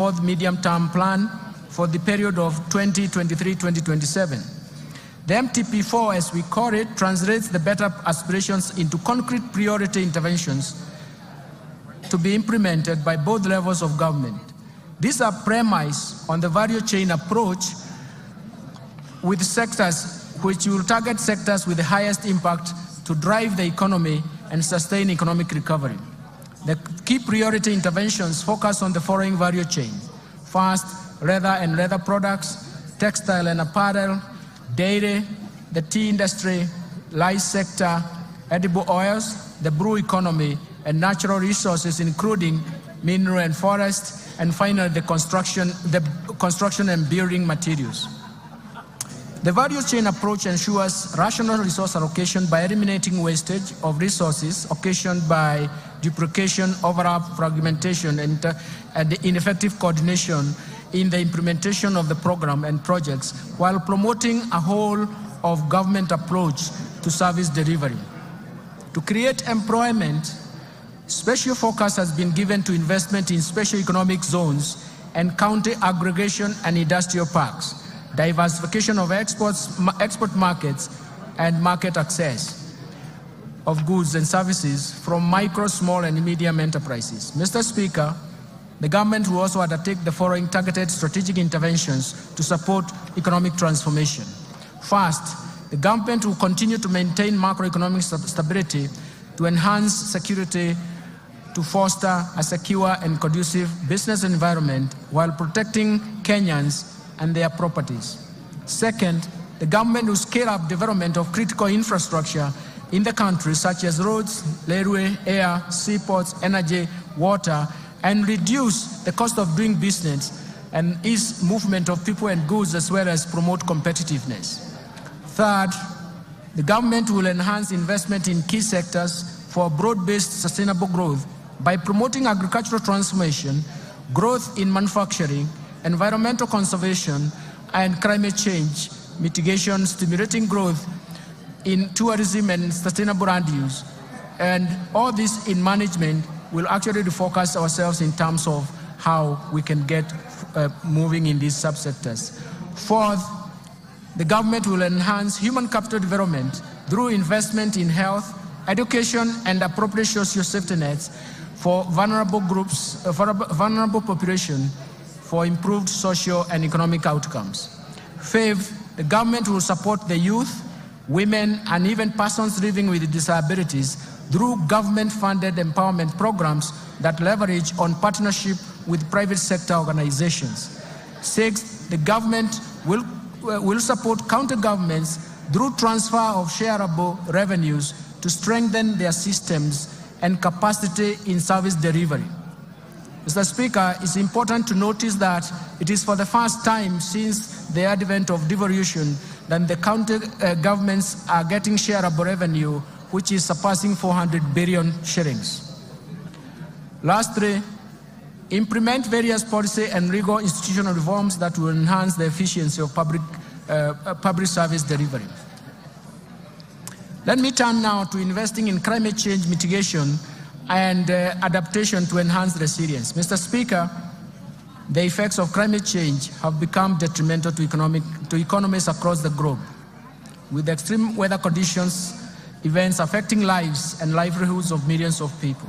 fourth medium-term plan for the period of 2023-2027. The MTP4, as we call it, translates the better aspirations into concrete priority interventions to be implemented by both levels of government. These are premised on the value chain approach with sectors which will target sectors with the highest impact to drive the economy and sustain economic recovery. The key priority interventions focus on the following value chains. First, leather and leather products, textile and apparel, dairy, the tea industry, lice sector, edible oils, the brew economy, and natural resources including mineral and forest, and finally the construction and building materials. The value chain approach ensures rational resource allocation by eliminating wastage of resources occasioned by duplication, overlap, fragmentation, and the ineffective coordination in the implementation of the program and projects, while promoting a whole of government approach to service delivery. To create employment, special focus has been given to investment in special economic zones and county aggregation and industrial parks, diversification of export markets, and market access of goods and services from micro, small, and medium enterprises. Mr. Speaker, the government will also undertake the following targeted strategic interventions to support economic transformation. First, the government will continue to maintain macroeconomic stability to enhance security, to foster a secure and conducive business environment while protecting Kenyans and their properties. Second, the government will scale up development of critical infrastructure in the country, such as roads, railway, air, seaports, energy, water, and reduce the cost of doing business and ease movement of people and goods, as well as promote competitiveness. Third, the government will enhance investment in key sectors for broad-based sustainable growth by promoting agricultural transformation, growth in manufacturing, environmental conservation, and climate change mitigation, stimulating growth in tourism and sustainable land use. And all this in management will actually refocus ourselves in terms of how we can get moving in these subsectors. Fourth, the government will enhance human capital development through investment in health, education, and appropriate social safety nets for vulnerable groups, vulnerable population, for improved social and economic outcomes. Fifth, the government will support the youth, women, and even persons living with disabilities through government-funded empowerment programs that leverage on partnership with private sector organizations. Sixth, the government will support county governments through transfer of shareable revenues to strengthen their systems and capacity in service delivery. Mr. Speaker, it's important to notice that it is for the first time since the advent of devolution that the county governments are getting shareable revenue, which is surpassing 400 billion shillings. Lastly, implement various policy and legal institutional reforms that will enhance the efficiency of public service delivery. Let me turn now to investing in climate change mitigation and adaptation to enhance resilience. Mr. Speaker, the effects of climate change have become detrimental to economies across the globe, with extreme weather conditions, events affecting lives and livelihoods of millions of people.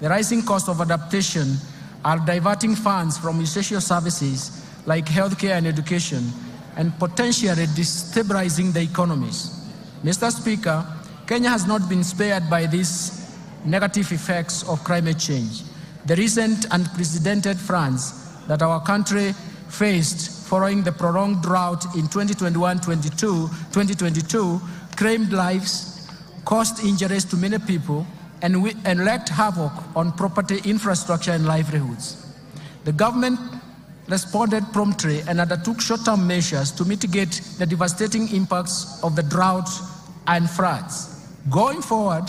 The rising cost of adaptation are diverting funds from essential services like healthcare and education, and potentially destabilizing the economies. Mr. Speaker, Kenya has not been spared by these negative effects of climate change. The recent unprecedented floods that our country faced following the prolonged drought in 2021-2022 claimed lives, caused injuries to many people, and wreaked havoc on property, infrastructure, and livelihoods. The government responded promptly and undertook short-term measures to mitigate the devastating impacts of the drought and floods. Going forward,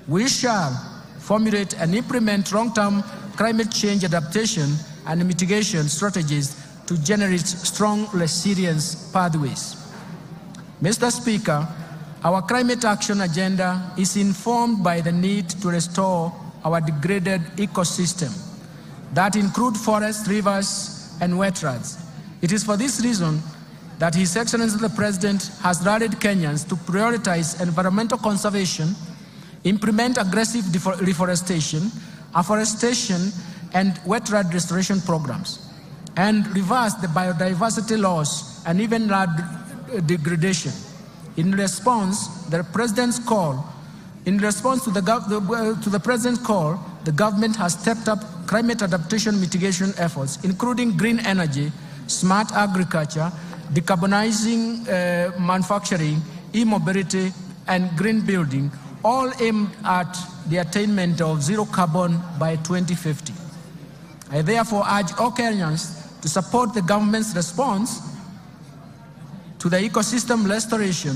we shall formulate and implement long-term climate change adaptation and mitigation strategies to generate strong resilience pathways. Mr. Speaker, our climate action agenda is informed by the need to restore our degraded ecosystem. that include forests, rivers, and wetlands. It is for this reason that His Excellency the President has rallied Kenyans to prioritize environmental conservation, implement aggressive reforestation, afforestation, and wetland restoration programs, and reverse the biodiversity loss and even land degradation. In response to the President's call, the government has stepped up climate adaptation mitigation efforts, including green energy, smart agriculture, decarbonizing manufacturing, e-mobility, and green building, all aimed at the attainment of zero carbon by 2050. I therefore urge all Kenyans to support the government's response to the ecosystem restoration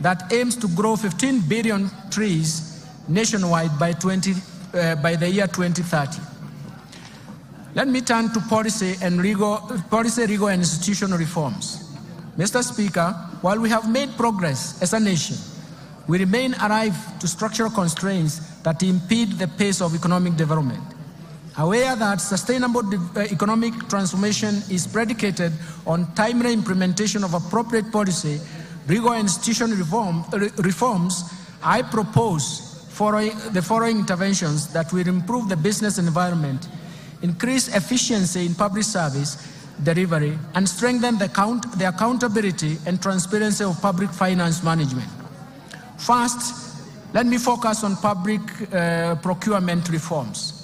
that aims to grow 15 billion trees nationwide by the year 2030. Let me turn to policy, legal, and institutional reforms. Mr. Speaker, while we have made progress as a nation, we remain alive to structural constraints that impede the pace of economic development. Aware that sustainable economic transformation is predicated on timely implementation of appropriate policy, legal, and institutional reforms, I propose the following interventions that will improve the business environment, increase efficiency in public service delivery, and strengthen the accountability and transparency of public finance management. First, let me focus on public procurement reforms.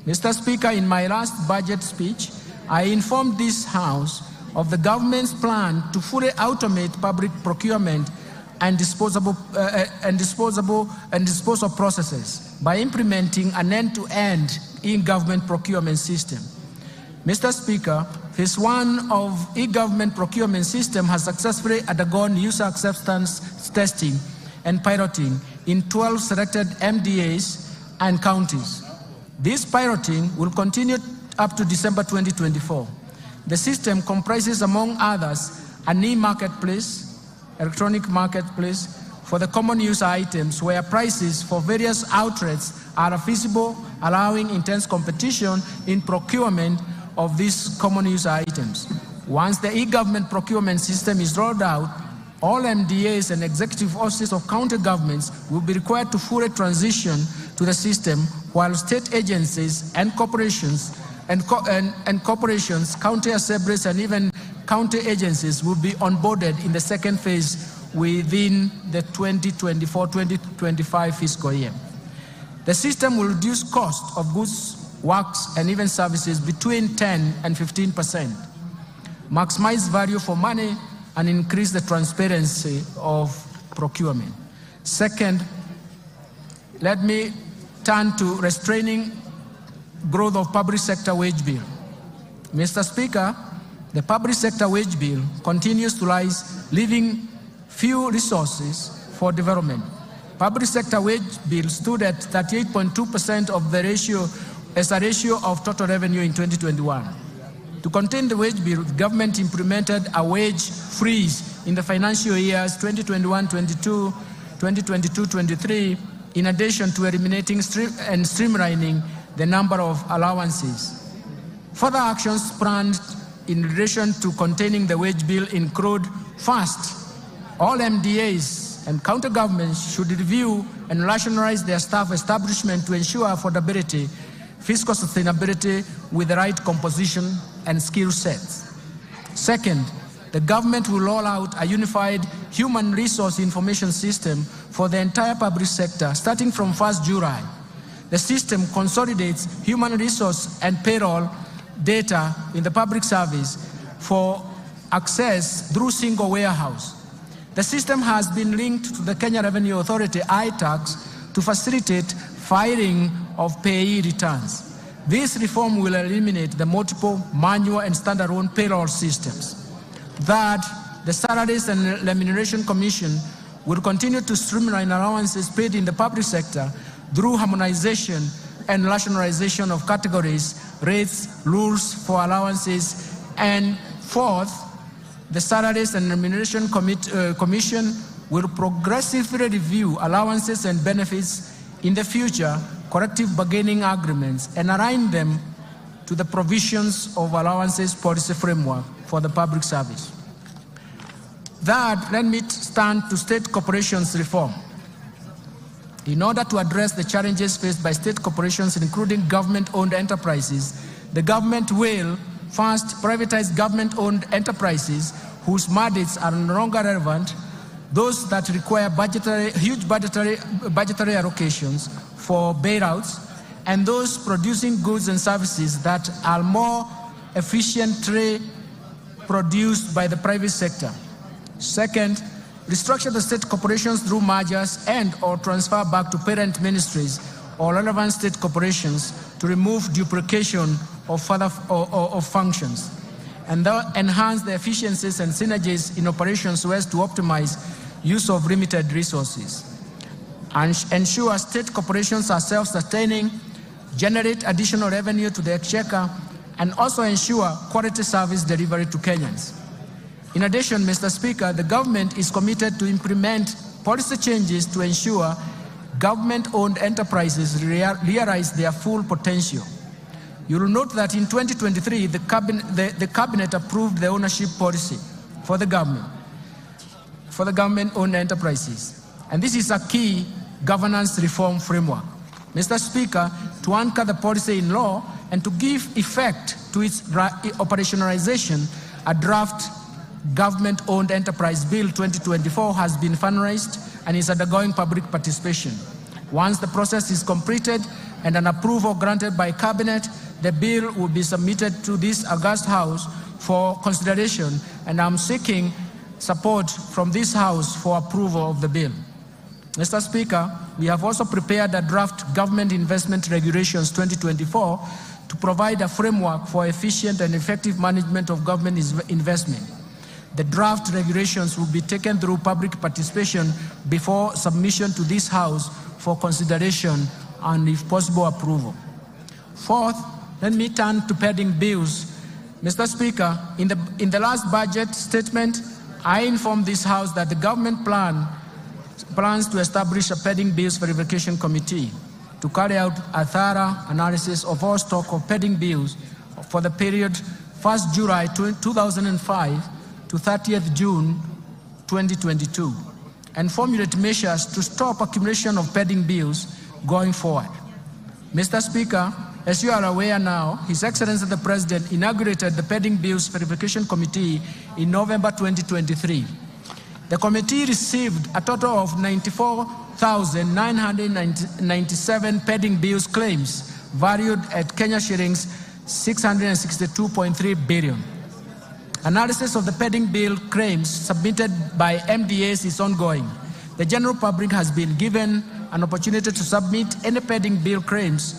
Mr. Speaker, in my last budget speech, I informed this House of the government's plan to fully automate public procurement and disposal processes by implementing an end-to-end e-government procurement system. Mr. Speaker, Phase 1 of e-government procurement system has successfully undergone user acceptance testing and piloting in 12 selected MDAs and counties. This piloting will continue up to December 2024. The system comprises, among others, an e-marketplace, electronic marketplace, for the common use items where prices for various outlets are feasible, allowing intense competition in procurement of these common use items. Once the e-government procurement system is rolled out, all MDAs and executive offices of county governments will be required to fully transition to the system, while state agencies and corporations, county assemblies, and even county agencies will be onboarded in the second phase within the 2024-2025 fiscal year. The system will reduce cost of goods, works, and even services between 10 and 15%, maximize value for money, and increase the transparency of procurement. Second, let me turn to restraining growth of public sector wage bill. Mr. Speaker, the public sector wage bill continues to rise, leaving few resources for development. Public sector wage bill stood at 38.2% of the ratio as a ratio of total revenue in 2021. To contain the wage bill, the government implemented a wage freeze in the financial years 2021-22, 2022-23, in addition to eliminating and streamlining the number of allowances. Further actions planned in relation to containing the wage bill include: first, all MDAs and county governments should review and rationalize their staff establishment to ensure affordability, fiscal sustainability with the right composition and skill sets. Second, the government will roll out a unified human resource information system for the entire public sector starting from 1st July. The system consolidates human resource and payroll data in the public service for access through single warehouse. The system has been linked to the Kenya Revenue Authority iTax to facilitate filing of payee returns. This reform will eliminate the multiple manual and standalone payroll systems. Third, the Salaries and Remuneration Commission will continue to streamline allowances paid in the public sector through harmonization and rationalization of categories, rates, rules for allowances. And fourth, the Salaries and Remuneration Commission will progressively review allowances and benefits in the future, collective bargaining agreements, and align them to the provisions of allowances policy framework for the public service. Third, let me turn to state corporations reform. In order to address the challenges faced by state corporations, including government-owned enterprises, the government will first privatize government-owned enterprises whose mandates are no longer relevant, those that require huge budgetary allocations for bailouts, and those producing goods and services that are more efficiently produced by the private sector. Second, restructure the state corporations through mergers and or transfer back to parent ministries or relevant state corporations to remove duplication of functions, and enhance the efficiencies and synergies in operations so as to optimize use of limited resources. And ensure state corporations are self-sustaining, generate additional revenue to the exchequer, and also ensure quality service delivery to Kenyans. In addition, Mr. Speaker, the government is committed to implement policy changes to ensure government-owned enterprises realize their full potential. You will note that in 2023, the cabinet approved the ownership policy for the government-owned enterprises. And this is a key governance reform framework, Mr. Speaker, to anchor the policy in law and to give effect to its operationalization. A draft Government-Owned Enterprise Bill 2024 has been finalized and is undergoing public participation. Once the process is completed and an approval granted by Cabinet, the bill will be submitted to this august House for consideration, and I'm seeking support from this House for approval of the bill. Mr. Speaker, we have also prepared a draft Government Investment Regulations 2024 to provide a framework for efficient and effective management of government investment. The draft regulations will be taken through public participation before submission to this House for consideration and, if possible, approval. Fourth, let me turn to pending bills. Mr. Speaker, in the last budget statement, I informed this House that the government plans to establish a pending bills verification committee to carry out a thorough analysis of all stock of pending bills for the period 1st July 2005 to 30th June 2022, and formulate measures to stop accumulation of pending bills going forward. Mr. Speaker, as you are aware now, His Excellency the President inaugurated the pending bills verification committee in November 2023. The committee received a total of 94,997 pending bills claims valued at Kenya shillings 662.3 billion. Analysis of the pending bill claims submitted by MDAs is ongoing. The general public has been given an opportunity to submit any pending bill claims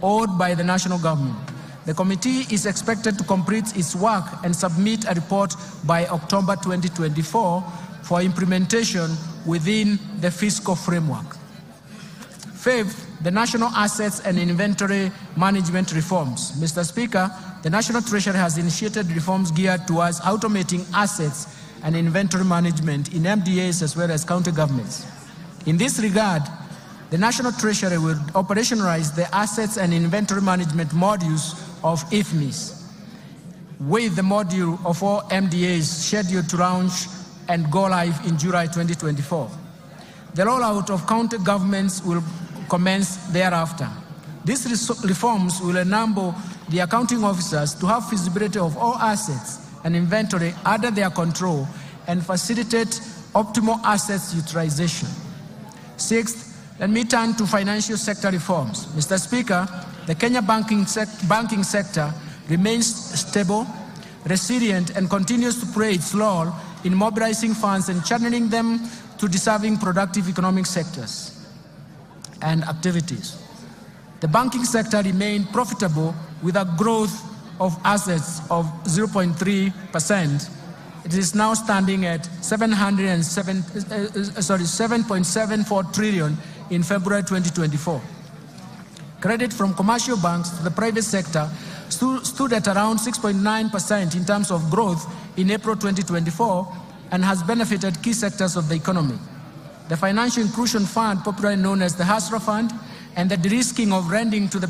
owed by the national government. The committee is expected to complete its work and submit a report by October 2024 for implementation within the fiscal framework. Fifth, the national assets and inventory management reforms. Mr. Speaker, the National Treasury has initiated reforms geared towards automating assets and inventory management in MDAs as well as county governments. In this regard, the National Treasury will operationalize the assets and inventory management modules of IFMIS, with the module of all MDAs scheduled to launch and go live in July 2024. The rollout of county governments will commence thereafter. These reforms will enable the accounting officers to have visibility of all assets and inventory under their control and facilitate optimal assets utilization. Sixth, let me turn to financial sector reforms. Mr. Speaker, the Kenya banking sector remains stable, resilient, and continues to play its role in mobilizing funds and channeling them to deserving productive economic sectors and activities. The banking sector remained profitable with a growth of assets of 0.3%. It is now standing at 7.74 trillion in February 2024. Credit from commercial banks to the private sector stood at around 6.9% in terms of growth in April 2024 and has benefited key sectors of the economy. The Financial Inclusion Fund, popularly known as the Hustler Fund, and the de-risking of lending to the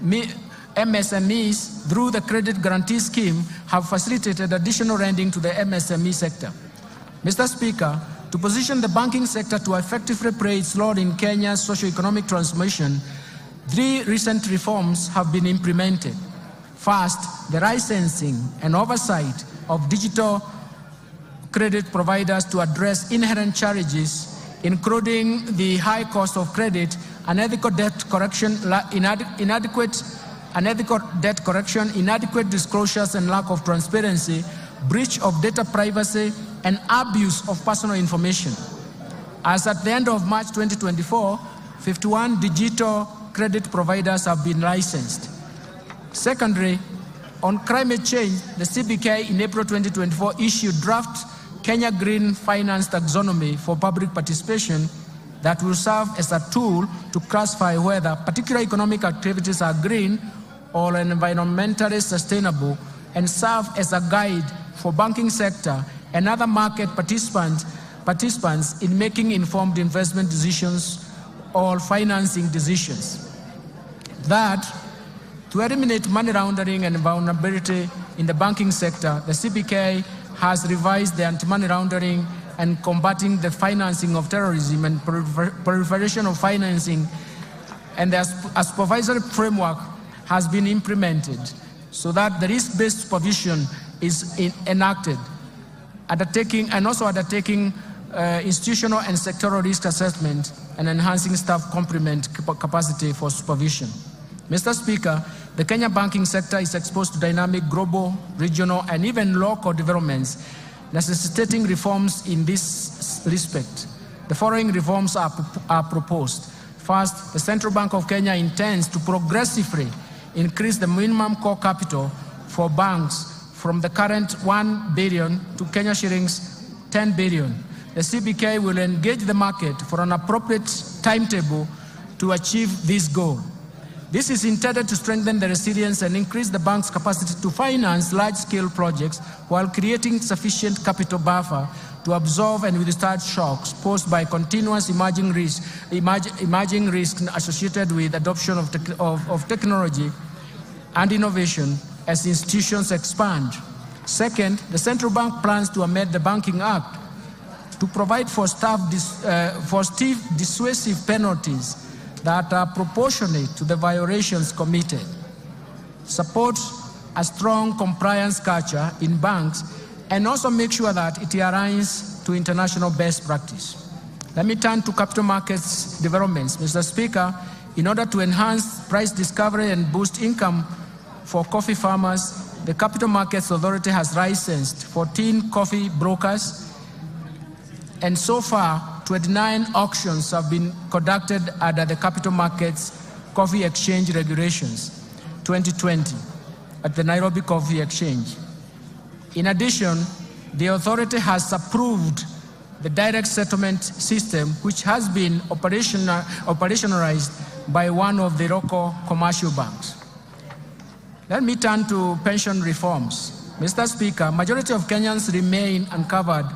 MSMEs through the credit guarantee scheme have facilitated additional lending to the MSME sector. Mr. Speaker, to position the banking sector to effectively play its role in Kenya's socio-economic transformation, 3 recent reforms have been implemented. First, the licensing and oversight of digital credit providers to address inherent challenges, including the high cost of credit, unethical debt collection, inadequate disclosures and lack of transparency, breach of data privacy, and abuse of personal information. As at the end of March 2024, 51 digital credit providers have been licensed. Secondly, on climate change, the CBK in April 2024 issued draft Kenya Green Finance Taxonomy for public participation that will serve as a tool to classify whether particular economic activities are green or environmentally sustainable, and serve as a guide for banking sector and other market participants in making informed investment decisions or financing decisions. Third, to eliminate money laundering and vulnerability in the banking sector, the CBK has revised the anti-money laundering and combating the financing of terrorism and proliferation of financing, and the supervisory framework has been implemented so that the risk-based supervision is enacted, undertaking institutional and sectoral risk assessment and enhancing staff complement capacity for supervision. Mr. Speaker, the Kenya banking sector is exposed to dynamic global, regional, and even local developments, necessitating reforms in this respect. The following reforms are proposed. First, the Central Bank of Kenya intends to progressively increase the minimum core capital for banks from the current 1 billion to Kenya shillings 10 billion. The CBK will engage the market for an appropriate timetable to achieve this goal. This is intended to strengthen the resilience and increase the bank's capacity to finance large-scale projects while creating sufficient capital buffer to absorb and withstand shocks posed by continuous emerging risks associated with adoption of technology and innovation as institutions expand. Second, the central bank plans to amend the Banking Act to provide for stiff dissuasive penalties that are proportionate to the violations committed, support a strong compliance culture in banks, and also make sure that it aligns to international best practice. Let me turn to capital markets developments. Mr. Speaker, in order to enhance price discovery and boost income for coffee farmers, the Capital Markets Authority has licensed 14 coffee brokers, and so far, 29 auctions have been conducted under the Capital Markets Coffee Exchange Regulations 2020 at the Nairobi Coffee Exchange. In addition, the authority has approved the direct settlement system, which has been operationalized by one of the local commercial banks. Let me turn to pension reforms. Mr. Speaker, majority of Kenyans remain uncovered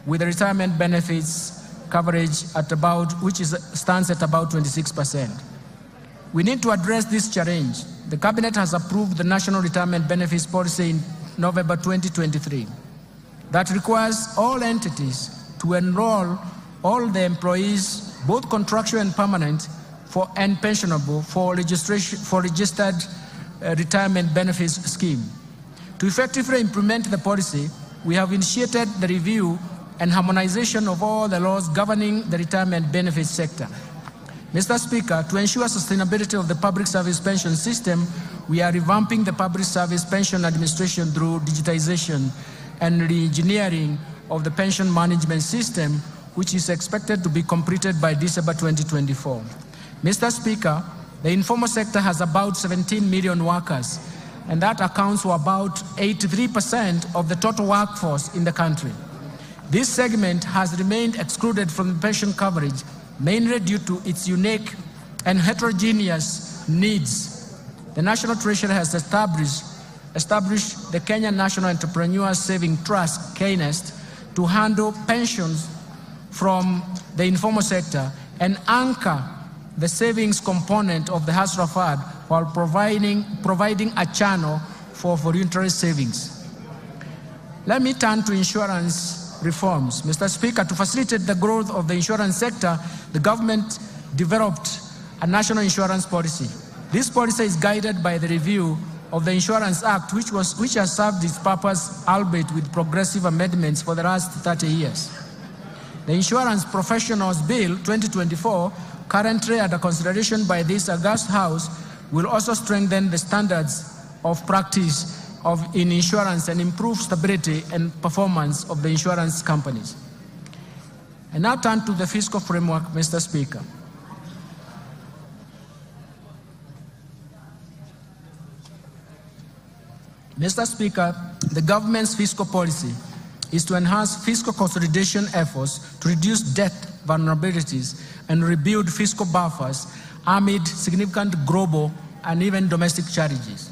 with the retirement benefits coverage stands at about 26%. We need to address this challenge. The Cabinet has approved the National Retirement Benefits Policy in November 2023 that requires all entities to enroll all the employees, both contractual and permanent, and pensionable for registered retirement benefits scheme. To effectively implement the policy, we have initiated the review and harmonization of all the laws governing the retirement benefits sector. Mr. Speaker, to ensure sustainability of the public service pension system, we are revamping the public service pension administration through digitization and re-engineering of the pension management system, which is expected to be completed by December 2024. Mr. Speaker, the informal sector has about 17 million workers, and that accounts for about 83% of the total workforce in the country. This segment has remained excluded from pension coverage, mainly due to its unique and heterogeneous needs. The National Treasury has established the Kenya National Entrepreneurs Saving Trust, KNEST, to handle pensions from the informal sector and anchor the savings component of the Hustler Fund while providing a channel for voluntary savings. Let me turn to insurance reforms. Mr. Speaker, to facilitate the growth of the insurance sector, the government developed a national insurance policy. This policy is guided by the review of the Insurance Act, which has served its purpose, albeit with progressive amendments, for the last 30 years. The Insurance Professionals Bill 2024, currently under consideration by this august House, will also strengthen the standards of practice in insurance and improve stability and performance of the insurance companies. I now turn to the fiscal framework, Mr. Speaker. Mr. Speaker, the government's fiscal policy is to enhance fiscal consolidation efforts to reduce debt vulnerabilities and rebuild fiscal buffers amid significant global and even domestic challenges.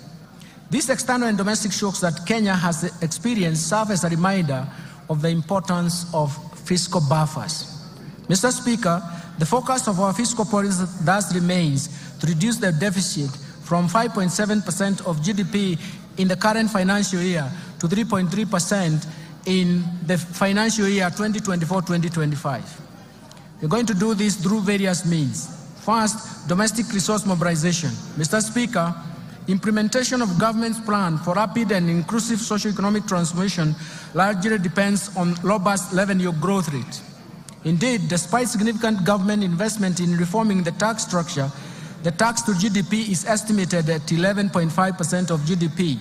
These external and domestic shocks that Kenya has experienced serve as a reminder of the importance of fiscal buffers. Mr. Speaker, the focus of our fiscal policy thus remains to reduce the deficit from 5.7% of GDP in the current financial year to 3.3% in the financial year 2024-2025. We're going to do this through various means. First, domestic resource mobilization. Mr. Speaker, implementation of government's plan for rapid and inclusive socio-economic transformation largely depends on robust revenue growth rate. Indeed, despite significant government investment in reforming the tax structure, the tax to GDP is estimated at 11.5% of GDP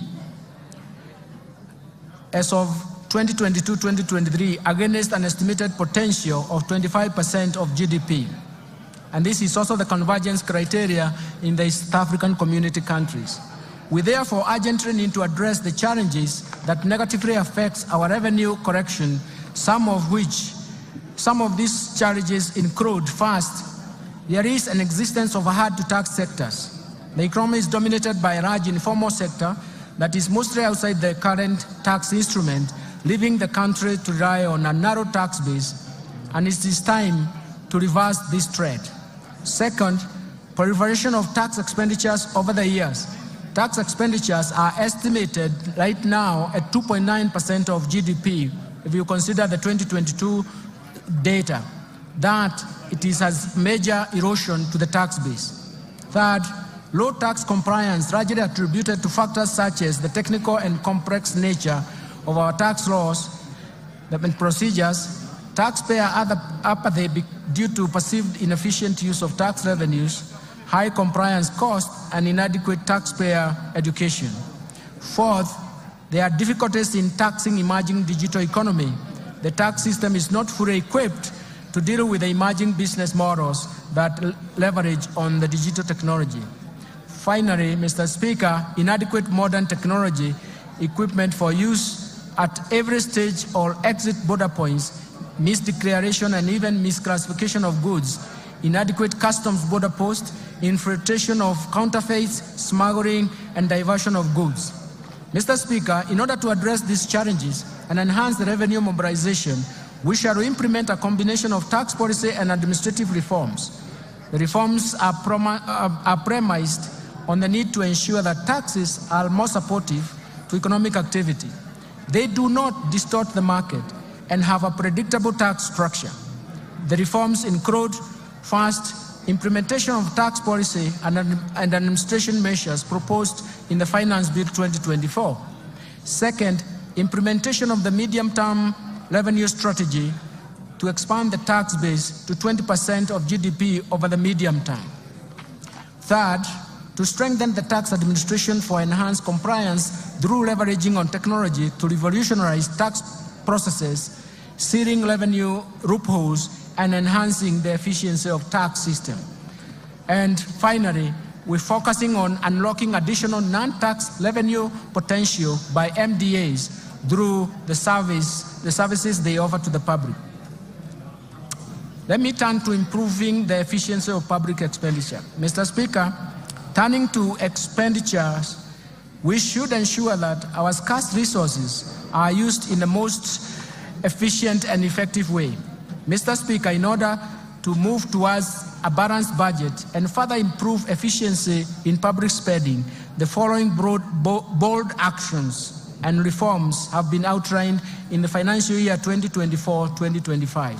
as of 2022-2023, against an estimated potential of 25% of GDP. And this is also the convergence criteria in the East African community countries. We therefore urgently need to address the challenges that negatively affects our revenue collection, some of these challenges include: first, there is an existence of hard-to-tax sectors. The economy is dominated by a large informal sector that is mostly outside the current tax instrument, leaving the country to rely on a narrow tax base, and it is time to reverse this trend. Second, proliferation of tax expenditures over the years. Tax expenditures are estimated right now at 2.9% of GDP if you consider the 2022 data. That it has major erosion to the tax base. Third, low tax compliance largely attributed to factors such as the technical and complex nature of our tax laws and procedures, taxpayer apathy due to perceived inefficient use of tax revenues, high compliance costs, and inadequate taxpayer education. Fourth, there are difficulties in taxing emerging digital economy. The tax system is not fully equipped to deal with the emerging business models that leverage on the digital technology. Finally, Mr. Speaker, inadequate modern technology equipment for use at every stage or exit border points, misdeclaration and even misclassification of goods, inadequate customs border posts, infiltration of counterfeits, smuggling, and diversion of goods. Mr. Speaker, in order to address these challenges and enhance the revenue mobilization, we shall implement a combination of tax policy and administrative reforms. The reforms are premised on the need to ensure that taxes are more supportive to economic activity. They do not distort the market and have a predictable tax structure. The reforms include: first, implementation of tax policy and administration measures proposed in the Finance Bill 2024. Second, implementation of the medium-term revenue strategy to expand the tax base to 20% of GDP over the medium term. Third, to strengthen the tax administration for enhanced compliance through leveraging on technology to revolutionize tax processes, sealing revenue loopholes, and enhancing the efficiency of tax system. And finally, we're focusing on unlocking additional non-tax revenue potential by MDAs through the services they offer to the public. Let me turn to improving the efficiency of public expenditure. Mr. Speaker, turning to expenditures, we should ensure that our scarce resources are used in the most efficient and effective way. Mr. Speaker, in order to move towards a balanced budget and further improve efficiency in public spending, the following bold actions and reforms have been outlined in the financial year 2024-2025.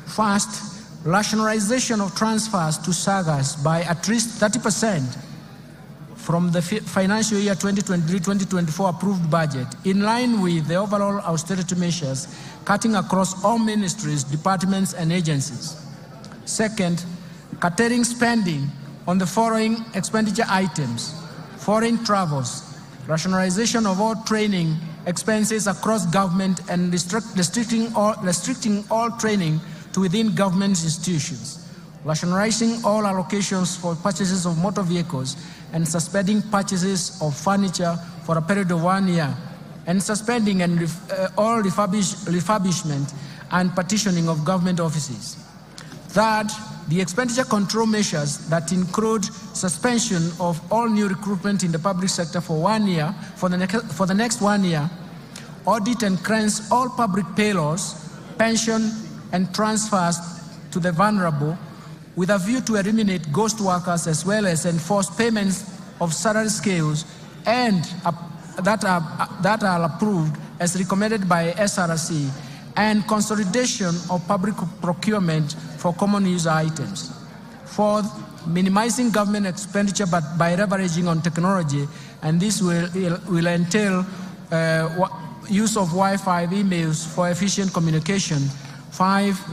First, rationalization of transfers to SAGAs by at least 30% from the financial year 2023-2024 approved budget, in line with the overall austerity measures, cutting across all ministries, departments, and agencies. Second, curtailing spending on the following expenditure items: foreign travels, rationalization of all training expenses across government, and restricting all training to within government institutions, rationalizing all allocations for purchases of motor vehicles, and suspending purchases of furniture for a period of 1 year, and suspending all refurbishment and partitioning of government offices. Third, the expenditure control measures that include suspension of all new recruitment in the public sector for 1 year, for the next 1 year, audit and cleanse all public payrolls, pension, and transfers to the vulnerable, with a view to eliminate ghost workers, as well as enforce payments of salary scales and that are approved as recommended by SRC, and consolidation of public procurement for common use items. Fourth, minimizing government expenditure but by leveraging on technology, and this will entail use of Wi-Fi emails for efficient communication. 5,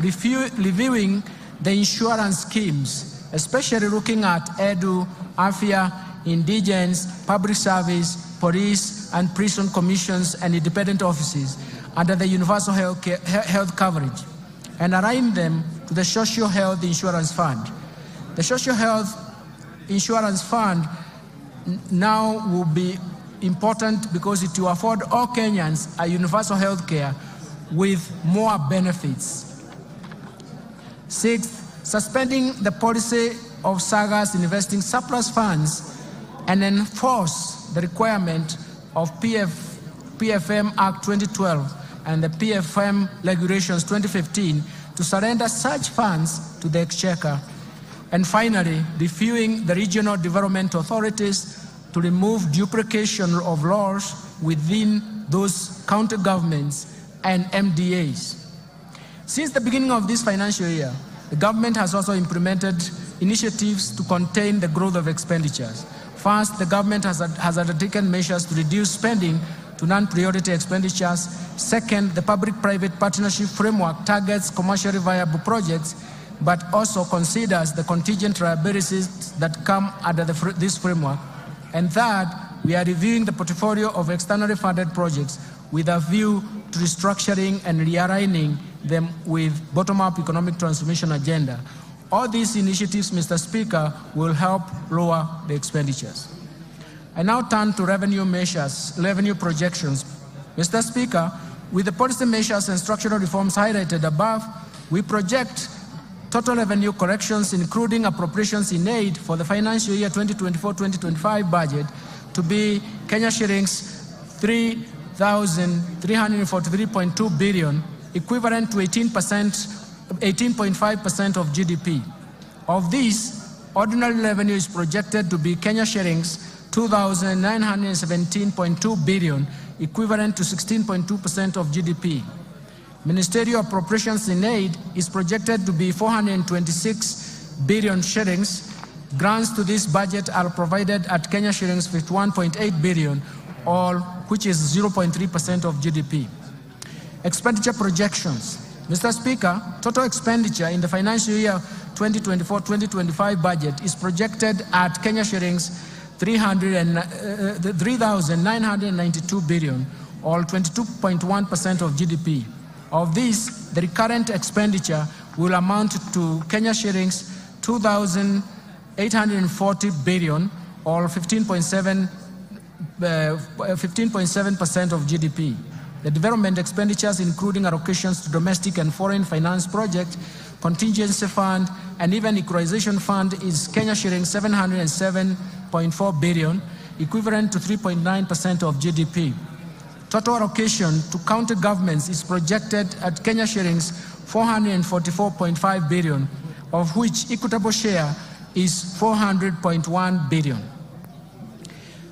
reviewing the insurance schemes, especially looking at EDU, AFIA, indigence, public service, police, and prison commissions and independent offices under the universal health coverage, and align them to the Social Health Insurance Fund. The Social Health Insurance Fund now will be important because it will afford all Kenyans a universal health care with more benefits. 6th, suspending the policy of SAGAs investing surplus funds and enforce the requirement of PFM Act 2012 and the PFM Regulations 2015 to surrender such funds to the Exchequer. And finally, reviewing the regional development authorities to remove duplication of laws within those county governments and MDAs. Since the beginning of this financial year, the government has also implemented initiatives to contain the growth of expenditures. First, the government has undertaken measures to reduce spending to non-priority expenditures. Second, the public-private partnership framework targets commercially viable projects, but also considers the contingent liabilities that come under this framework. And third, we are reviewing the portfolio of externally funded projects with a view to restructuring and realigning them with bottom-up economic transformation agenda. All these initiatives, Mr. Speaker, will help lower the expenditures. I now turn to revenue measures, revenue projections. Mr. Speaker, with the policy measures and structural reforms highlighted above, we project total revenue corrections, including appropriations in aid for the financial year 2024-2025 budget, to be Kenya shillings 3,343.2 billion, equivalent to 18.5% of GDP. Of this, ordinary revenue is projected to be Kenya shillings 2,917.2 billion, equivalent to 16.2% of GDP. Ministerial appropriations in aid is projected to be 426 billion shillings. Grants to this budget are provided at Kenya shillings 51.8 billion, which is 0.3% of GDP. Expenditure projections. Mr. Speaker, total expenditure in the financial year 2024-2025 budget is projected at Kenya shillings 3,992 billion, or 22.1% of GDP. Of this, the recurrent expenditure will amount to Kenya shillings 2,840 billion, or 15.7% of GDP. The development expenditures, including allocations to domestic and foreign finance projects, contingency fund, and even equalization fund, is Kenya shillings 707.4 billion, equivalent to 3.9% of GDP. Total allocation to county governments is projected at Kenya shillings 444.5 billion, of which equitable share is 400.1 billion.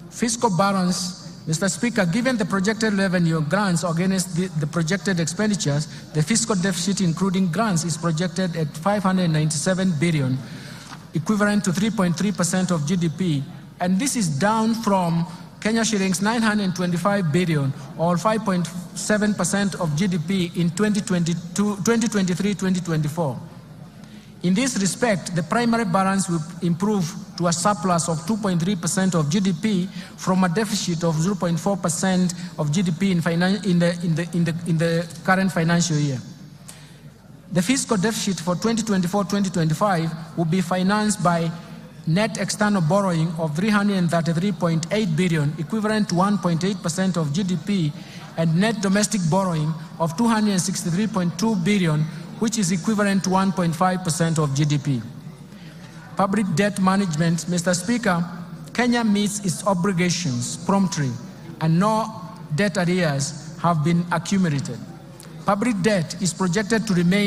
Fiscal balance, Mr. Speaker, given the projected revenue grants against the projected expenditures, the fiscal deficit including grants is projected at 597 billion, equivalent to 3.3% of GDP, and this is down from Kenya shillings 925 billion or 5.7% of GDP in 2023-2024. In this respect, the primary balance will improve to a surplus of 2.3% of GDP from a deficit of 0.4% of GDP in the current financial year. The fiscal deficit for 2024-2025 will be financed by net external borrowing of 333.8 billion, equivalent to 1.8% of GDP, and net domestic borrowing of 263.2 billion, which is equivalent to 1.5% of GDP. Public debt management, Mr. Speaker, Kenya meets its obligations promptly, and no debt arrears have been accumulated. Public debt is projected to remain